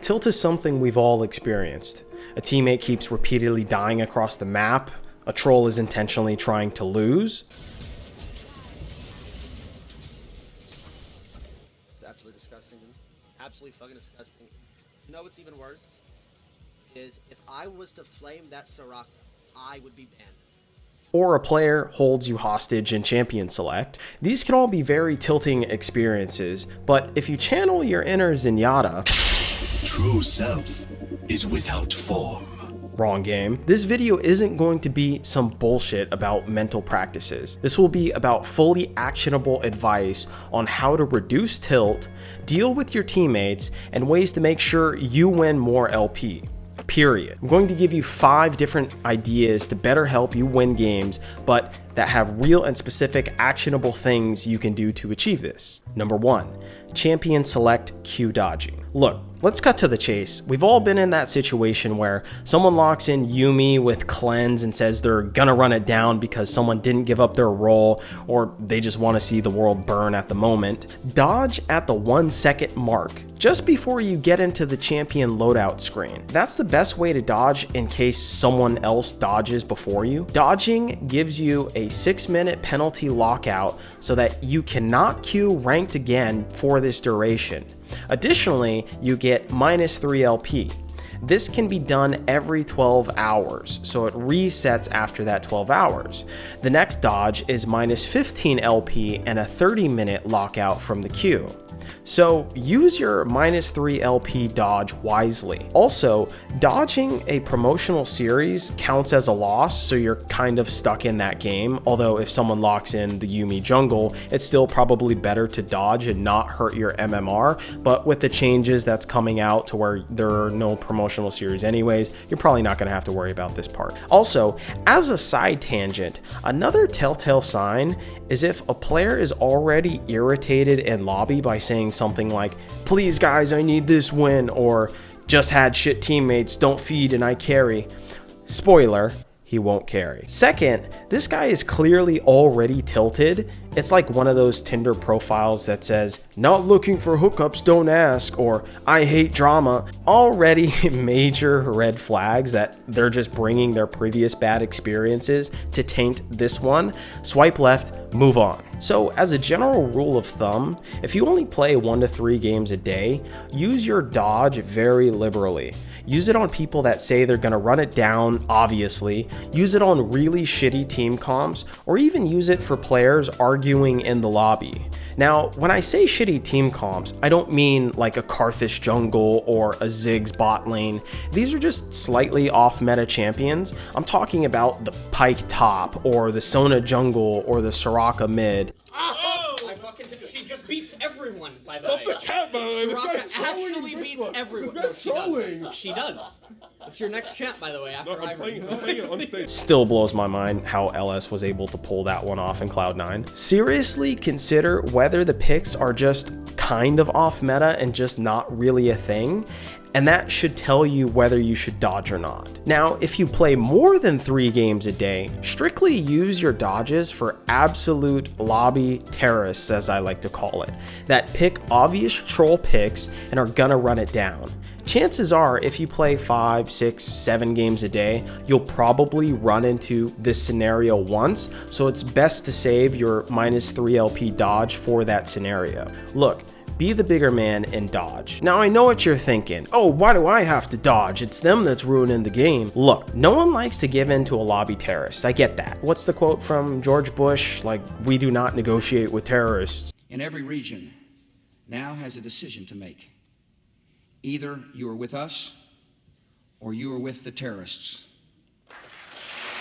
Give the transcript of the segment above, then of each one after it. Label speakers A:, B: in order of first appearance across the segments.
A: Tilt is something we've all experienced. A teammate keeps repeatedly dying across the map, a troll is intentionally trying to lose.
B: It's absolutely disgusting. Absolutely fucking disgusting. You know what's even worse? Is if I was to flame that Soraka, I would be banned.
A: Or a player holds you hostage in champion select. These can all be very tilting experiences, but if you channel your inner Zenyatta,
C: true self is without form.
A: Wrong game. This video isn't going to be some bullshit about mental practices. This will be about fully actionable advice on how to reduce tilt, deal with your teammates, and ways to make sure you win more LP. Period. I'm going to give you 5 different ideas to better help you win games, but that have real and specific actionable things you can do to achieve this. Number 1, champion select Q dodging. Look, let's cut to the chase. We've all been in that situation where someone locks in Yuumi with cleanse and says they're gonna run it down because someone didn't give up their role or they just want to see the world burn at the moment. Dodge at the 1 second mark, just before you get into the champion loadout screen. That's the best way to dodge in case someone else dodges before you. Dodging gives you a 6-minute penalty lockout so that you cannot queue ranked again for this duration. Additionally, you get -3 LP. This can be done every 12 hours, so it resets after that 12 hours. The next dodge is -15 LP and a 30-minute lockout from the queue. So use your -3 LP dodge wisely. Also, dodging a promotional series counts as a loss, so you're kind of stuck in that game. Although if someone locks in the Yuumi jungle, it's still probably better to dodge and not hurt your MMR. But with the changes that's coming out to where there are no promotional series anyways, you're probably not going to have to worry about this part. Also, as a side tangent, another telltale sign is if a player is already irritated in lobby by saying something like, "Please guys, I need this win," or "Just had shit teammates, don't feed and I carry." Spoiler, he won't carry. Second, this guy is clearly already tilted. It's like one of those Tinder profiles that says, "Not looking for hookups, don't ask," or "I hate drama." Already major red flags that they're just bringing their previous bad experiences to taint this one. Swipe left, move on. So as a general rule of thumb, if you only play 1 to 3 games a day, use your dodge very liberally. Use it on people that say they're gonna run it down, obviously. Use it on really shitty team comps, or even use it for players arguing in the lobby. Now, when I say shitty team comps, I don't mean like a Karthus jungle or a Ziggs bot lane. These are just slightly off meta champions. I'm talking about the Pyke top, or the Sona jungle, or the Soraka mid.
D: She just beats everyone, by the
E: Stop
D: way.
E: the cat, by the way. This
D: Soraka
E: guy's trolling
D: actually
E: you,
D: beats
E: Bigfoot.
D: everyone.
E: This
D: No,
E: guy's
D: she
E: trolling.
D: does. She does. It's your next champ, by the way, after
E: No, I'm
D: Ivory.
E: playing it on stage.
A: Still blows my mind how LS was able to pull that one off in Cloud9. Seriously consider whether the picks are just kind of off meta and just not really a thing, and that should tell you whether you should dodge or not. Now, if you play more than 3 games a day, strictly use your dodges for absolute lobby terrorists, as I like to call it, that pick obvious troll picks and are gonna run it down. Chances are, if you play 5, 6, 7 games a day, you'll probably run into this scenario once, so it's best to save your -3 LP dodge for that scenario. Look, be the bigger man and dodge. Now I know what you're thinking. Oh, why do I have to dodge? It's them that's ruining the game. Look, no one likes to give in to a lobby terrorist. I get that. What's the quote from George Bush? Like, "We do not negotiate with terrorists."
F: In every region now has a decision to make. Either you are with us or you are with the terrorists.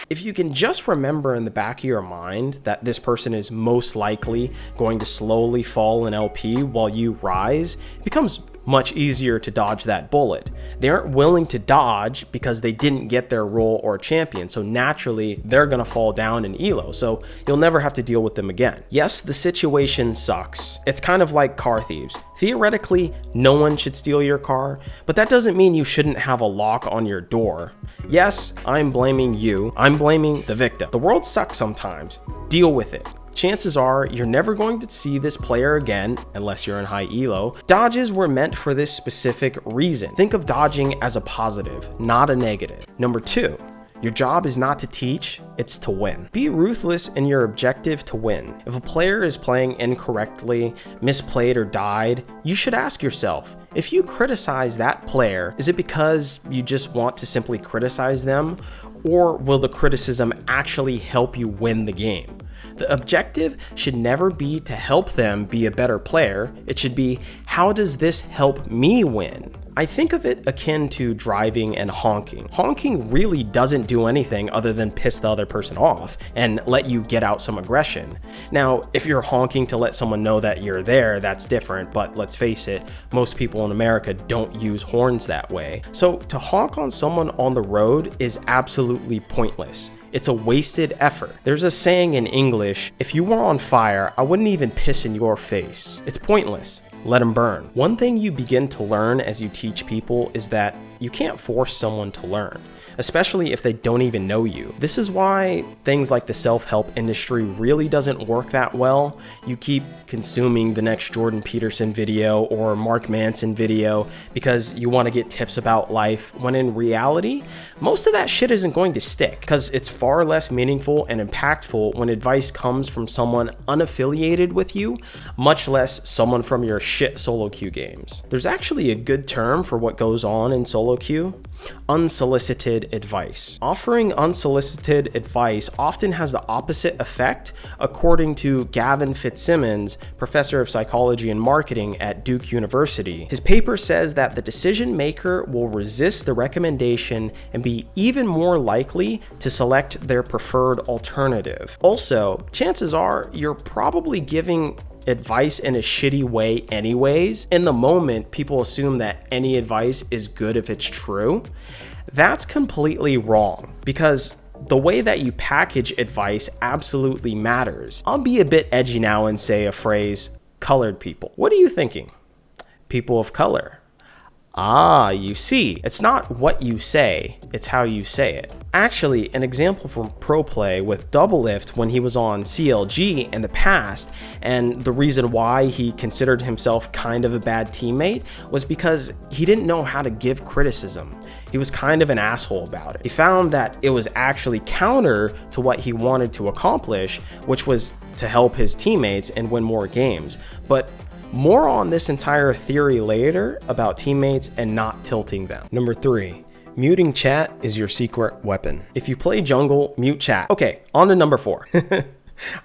A: If you can just remember in the back of your mind that this person is most likely going to slowly fall in LP while you rise, it becomes much easier to dodge that bullet. They aren't willing to dodge because they didn't get their role or champion, so naturally they're gonna fall down in elo, so you'll never have to deal with them again. Yes, the situation sucks. It's kind of like car thieves. Theoretically, no one should steal your car, but that doesn't mean you shouldn't have a lock on your door. Yes, I'm blaming you. I'm blaming the victim. The world sucks sometimes. Deal with it. chances are you're never going to see this player again unless you're in high elo. Dodges were meant for this specific reason. Think of dodging as a positive, not a negative. Number 2, your job is not to teach, it's to win. Be ruthless in your objective to win. If a player is playing incorrectly, misplayed, or died, you should ask yourself, if you criticize that player, is it because you just want to simply criticize them, or will the criticism actually help you win the game? The objective should never be to help them be a better player. It should be, how does this help me win? I think of it akin to driving and honking. Honking really doesn't do anything other than piss the other person off and let you get out some aggression. Now, if you're honking to let someone know that you're there, that's different, but let's face it, most people in America don't use horns that way. So to honk on someone on the road is absolutely pointless. It's a wasted effort. There's a saying in English, if you were on fire, I wouldn't even piss in your face. It's pointless. Let them burn. One thing you begin to learn as you teach people is that you can't force someone to learn, especially if they don't even know you. This is why things like the self-help industry really doesn't work that well. You keep consuming the next Jordan Peterson video or Mark Manson video because you want to get tips about life, when in reality, most of that shit isn't going to stick because it's far less meaningful and impactful when advice comes from someone unaffiliated with you, much less someone from your shit solo queue games. There's actually a good term for what goes on in solo queue: unsolicited advice. Offering unsolicited advice often has the opposite effect, according to Gavin Fitzsimmons, professor of psychology and marketing at Duke University. His paper says that the decision maker will resist the recommendation and be even more likely to select their preferred alternative. Also, chances are you're probably giving advice in a shitty way anyways. In the moment, people assume that any advice is good if it's true. That's completely wrong, because the way that you package advice absolutely matters. I'll be a bit edgy now and say a phrase, colored people. What are you thinking? People of color. Ah, you see, it's not what you say, it's how you say it. Actually, an example from pro play with Doublelift when he was on CLG in the past, and the reason why he considered himself kind of a bad teammate was because he didn't know how to give criticism. He was kind of an asshole about it. He found that it was actually counter to what he wanted to accomplish, which was to help his teammates and win more games. But more on this entire theory later about teammates and not tilting them. Number 3, muting chat is your secret weapon. If you play jungle, mute chat. Okay, on to number 4.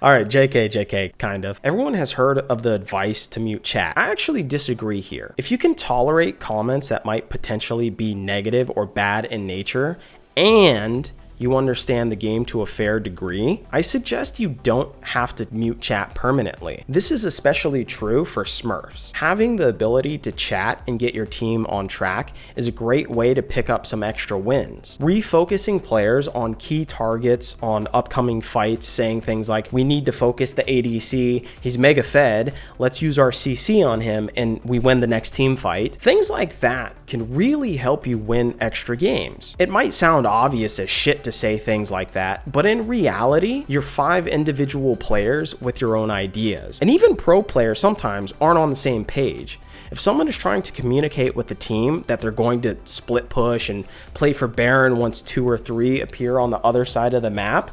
A: All right, JK, kind of. Everyone has heard of the advice to mute chat. I actually disagree here. If you can tolerate comments that might potentially be negative or bad in nature, and you understand the game to a fair degree, I suggest you don't have to mute chat permanently. This is especially true for Smurfs. Having the ability to chat and get your team on track is a great way to pick up some extra wins. Refocusing players on key targets on upcoming fights, saying things like, we need to focus the ADC, he's mega fed, let's use our CC on him and we win the next team fight. Things like that can really help you win extra games. It might sound obvious as shit to say things like that, but in reality, you're 5 individual players with your own ideas. And even pro players sometimes aren't on the same page. If someone is trying to communicate with the team that they're going to split push and play for Baron once 2 or 3 appear on the other side of the map,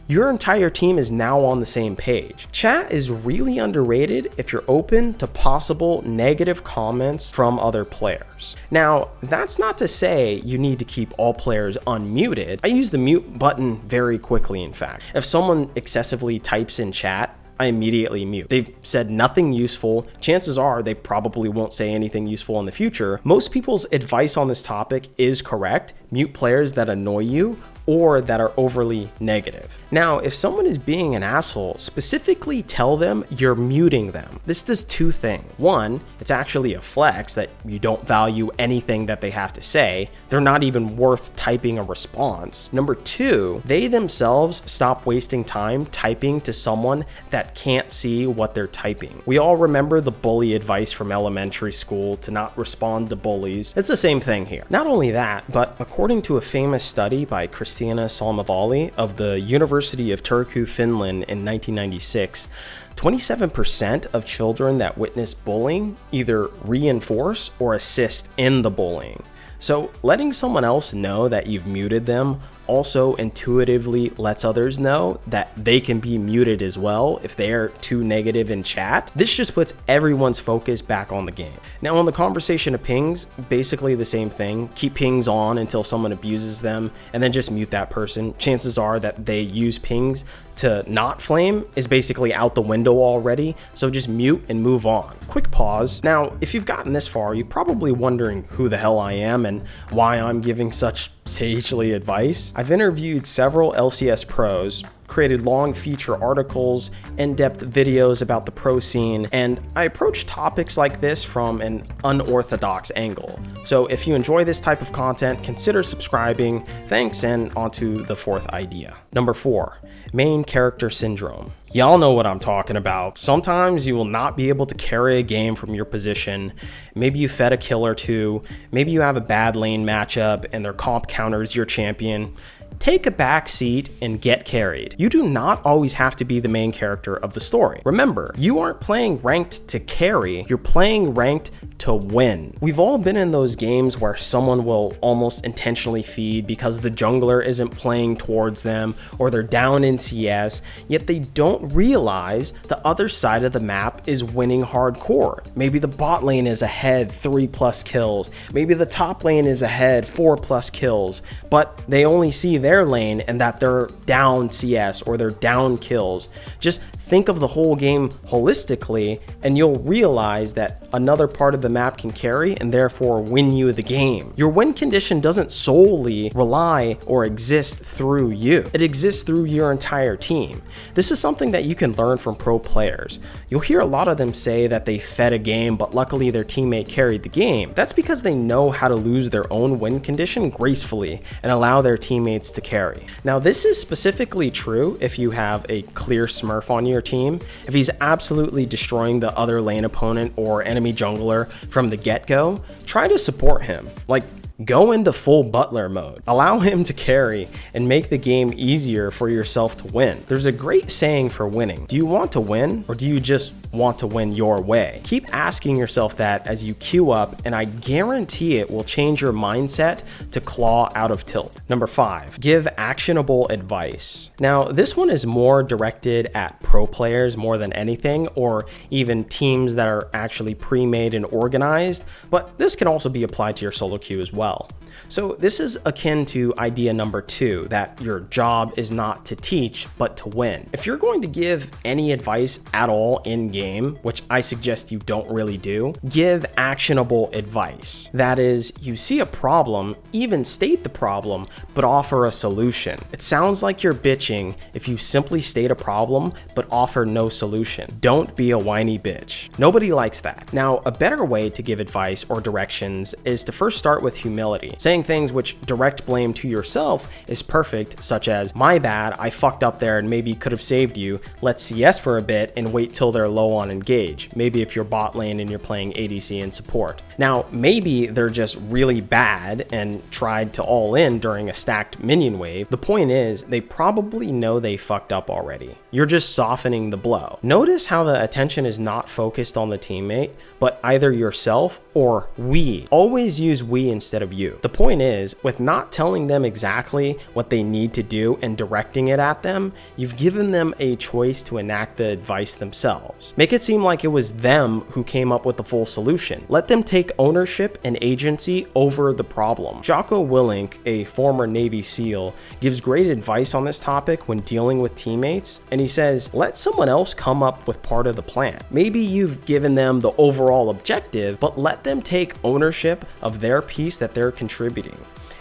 A: your entire team is now on the same page. Chat is really underrated if you're open to possible negative comments from other players. Now, that's not to say you need to keep all players unmuted. I use the mute button very quickly, in fact. If someone excessively types in chat, I immediately mute. They've said nothing useful. Chances are they probably won't say anything useful in the future. Most people's advice on this topic is correct. Mute players that annoy you or that are overly negative. Now, if someone is being an asshole, specifically tell them you're muting them. This does 2 things. 1, it's actually a flex that you don't value anything that they have to say. They're not even worth typing a response. Number 2, they themselves stop wasting time typing to someone that can't see what they're typing. We all remember the bully advice from elementary school to not respond to bullies. It's the same thing here. Not only that, but according to a famous study by Kristiina Salmivali of the University of Turku, Finland in 1996, 27% of children that witness bullying either reinforce or assist in the bullying. So letting someone else know that you've muted them also intuitively lets others know that they can be muted as well if they're too negative in chat. This just puts everyone's focus back on the game. Now on the conversation of pings, basically the same thing. Keep pings on until someone abuses them and then just mute that person. Chances are that they use pings to not flame is basically out the window already, so just mute and move on. Quick pause. Now, if you've gotten this far, you're probably wondering who the hell I am and why I'm giving such sagely advice. I've interviewed several LCS pros, created long feature articles, in-depth videos about the pro scene, and I approach topics like this from an unorthodox angle. So if you enjoy this type of content, consider subscribing. Thanks, and onto the fourth idea. Number 4, main character syndrome. Y'all know what I'm talking about. Sometimes you will not be able to carry a game from your position. Maybe you fed a kill or two. Maybe you have a bad lane matchup and their comp counters your champion. Take a back seat and get carried. You do not always have to be the main character of the story. Remember, you aren't playing ranked to carry, you're playing ranked to win. We've all been in those games where someone will almost intentionally feed because the jungler isn't playing towards them or they're down in CS, yet they don't realize the other side of the map is winning hardcore. Maybe the bot lane is ahead 3+ kills, maybe the top lane is ahead 4+ kills, but they only see their lane and that they're down CS or they're down kills. Just think of the whole game holistically and you'll realize that another part of the map can carry and therefore win you the game. Your win condition doesn't solely rely or exist through you. It exists through your entire team. This is something that you can learn from pro players. You'll hear a lot of them say that they fed a game, but luckily their teammate carried the game. That's because they know how to lose their own win condition gracefully and allow their teammates to carry. Now, this is specifically true if you have a clear smurf on your team. If he's absolutely destroying the other lane opponent or enemy jungler from the get-go, try to support him. Like, go into full butler mode. Allow him to carry and make the game easier for yourself to win. There's a great saying for winning. Do you want to win or do you just want to win your way? Keep asking yourself that as you queue up, and I guarantee it will change your mindset to claw out of tilt. Number 5, give actionable advice. Now, this one is more directed at pro players more than anything, or even teams that are actually pre-made and organized, but this can also be applied to your solo queue as well. So this is akin to idea number 2, that your job is not to teach, but to win. If you're going to give any advice at all in game, which I suggest you don't really do, give actionable advice. That is, you see a problem, even state the problem, but offer a solution. It sounds like you're bitching if you simply state a problem, but offer no solution. Don't be a whiny bitch. Nobody likes that. Now, a better way to give advice or directions is to first start with humility. Saying things which direct blame to yourself is perfect, such as, my bad, I fucked up there and maybe could have saved you. Let's CS for a bit and wait till they're low on engage. Maybe if you're bot lane and you're playing ADC and support. Now, maybe they're just really bad and tried to all in during a stacked minion wave. The point is, they probably know they fucked up already. You're just softening the blow. Notice how the attention is not focused on the teammate, but either yourself or we. Always use we instead of you. The point is, with not telling them exactly what they need to do and directing it at them, you've given them a choice to enact the advice themselves. Make it seem like it was them who came up with the full solution. Let them take ownership and agency over the problem. Jocko Willink, a former Navy SEAL, gives great advice on this topic when dealing with teammates, and he says, let someone else come up with part of the plan. Maybe you've given them the overall objective, but let them take ownership of their piece that they're contributing.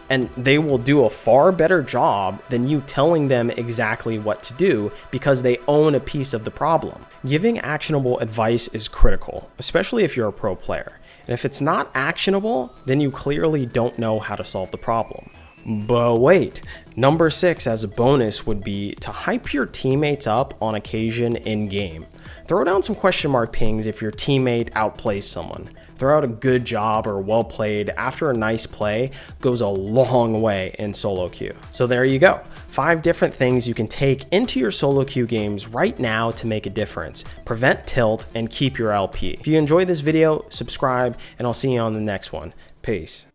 A: And they will do a far better job than you telling them exactly what to do because they own a piece of the problem. Giving actionable advice is critical, especially if you're a pro player. And if it's not actionable, then you clearly don't know how to solve the problem. But wait, number 6 as a bonus would be to hype your teammates up on occasion in game. Throw down some question mark pings if your teammate outplays someone. Throw out a good job or well played after a nice play goes a long way in solo queue. So there you go. 5 different things you can take into your solo queue games right now to make a difference, prevent tilt, and keep your LP. If you enjoyed this video, subscribe, and I'll see you on the next one. Peace.